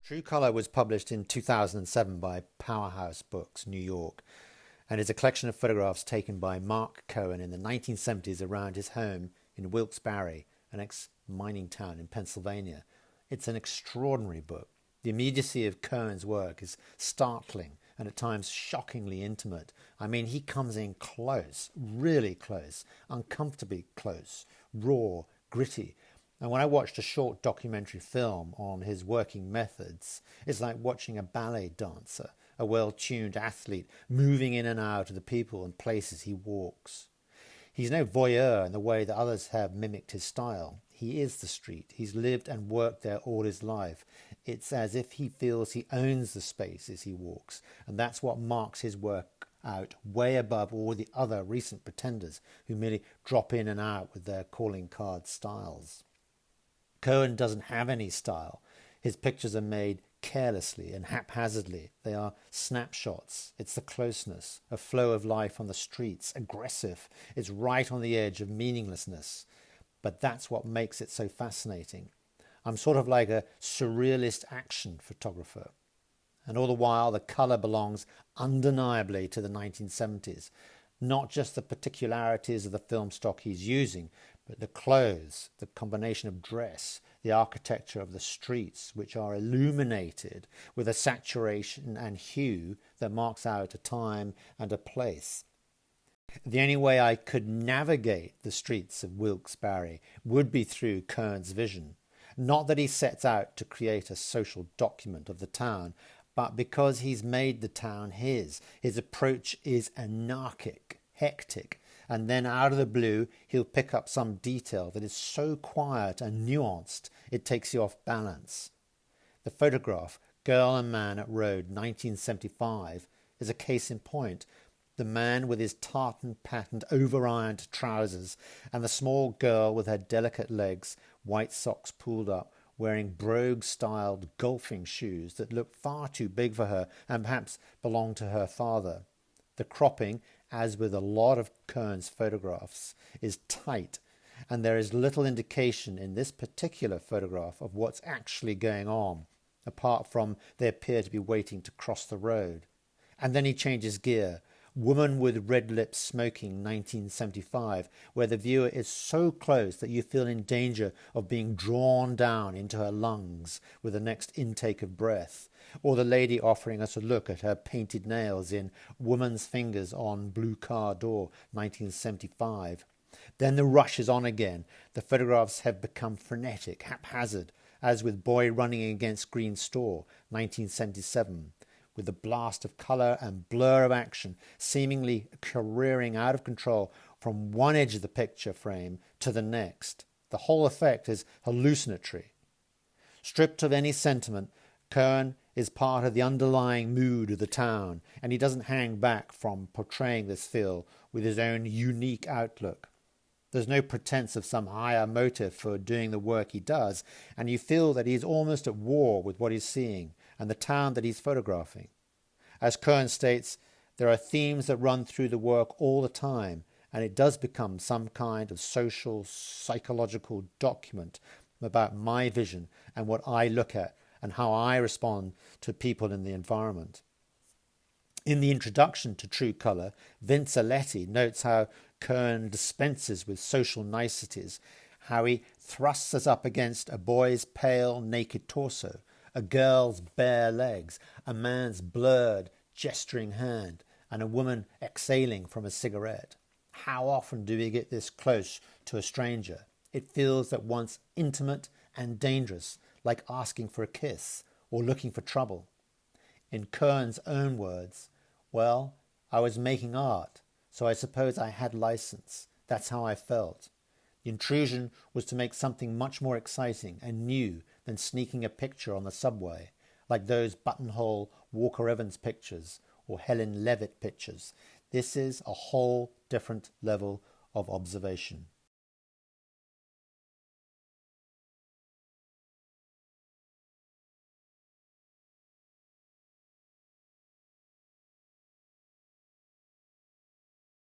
True Color was published in 2007 by Powerhouse Books, New York, and is a collection of photographs taken by Mark Cohen in the 1970s around his home in Wilkes-Barre, an ex-mining town in Pennsylvania. It's an extraordinary book. The immediacy of Cohen's work is startling and at times shockingly intimate. I mean, he comes in close, really close, uncomfortably close, raw, gritty. And when I watched a short documentary film on his working methods, it's like watching a ballet dancer, a well-tuned athlete moving in and out of the people and places he walks. He's no voyeur in the way that others have mimicked his style. He is the street. He's lived and worked there all his life. It's as if he feels he owns the spaces he walks, and that's what marks his work out way above all the other recent pretenders who merely drop in and out with their calling card styles. Cohen doesn't have any style. His pictures are made carelessly and haphazardly. They are snapshots. It's the closeness, a flow of life on the streets, aggressive. It's right on the edge of meaninglessness. But that's what makes it so fascinating. I'm sort of like a surrealist action photographer. And all the while, the colour belongs undeniably to the 1970s. Not just the particularities of the film stock he's using, but the clothes, the combination of dress, the architecture of the streets, which are illuminated with a saturation and hue that marks out a time and a place. The only way I could navigate the streets of Wilkes-Barre would be through Cohen's vision. Not that he sets out to create a social document of the town, but because he's made the town his. His approach is anarchic, hectic, and then out of the blue he'll pick up some detail that is so quiet and nuanced it takes you off balance. The photograph, Girl and Man at Road 1975, is a case in point. The man with his tartan-patterned over-ironed trousers and the small girl with her delicate legs, white socks pulled up, wearing brogue-styled golfing shoes that look far too big for her and perhaps belong to her father. The cropping, as with a lot of Cohen's photographs, is tight, and there is little indication in this particular photograph of what's actually going on, apart from they appear to be waiting to cross the road. And then he changes gear. Woman with Red Lips Smoking 1975, where the viewer is so close that you feel in danger of being drawn down into her lungs with the next intake of breath, or the lady offering us a look at her painted nails in Woman's Fingers on Blue Car Door 1975. Then the rush is on again. The photographs have become frenetic, haphazard, as with Boy Running Against Green Store 1977. With the blast of colour and blur of action seemingly careering out of control from one edge of the picture frame to the next. The whole effect is hallucinatory. Stripped of any sentiment, Cohen is part of the underlying mood of the town, and he doesn't hang back from portraying this feel with his own unique outlook. There's no pretense of some higher motive for doing the work he does, and you feel that he is almost at war with what he's seeing and the town that he's photographing. As Cohen states, there are themes that run through the work all the time, and it does become some kind of social, psychological document about my vision and what I look at and how I respond to people in the environment. In the introduction to True Color, Vince Aletti notes how Cohen dispenses with social niceties, how he thrusts us up against a boy's pale, naked torso, a girl's bare legs, a man's blurred, gesturing hand, and a woman exhaling from a cigarette. How often do we get this close to a stranger? It feels at once intimate and dangerous, like asking for a kiss or looking for trouble. In Cohen's own words, well, I was making art, so I suppose I had license. That's how I felt. The intrusion was to make something much more exciting and new than sneaking a picture on the subway, like those buttonhole Walker Evans pictures or Helen Levitt pictures. This is a whole different level of observation.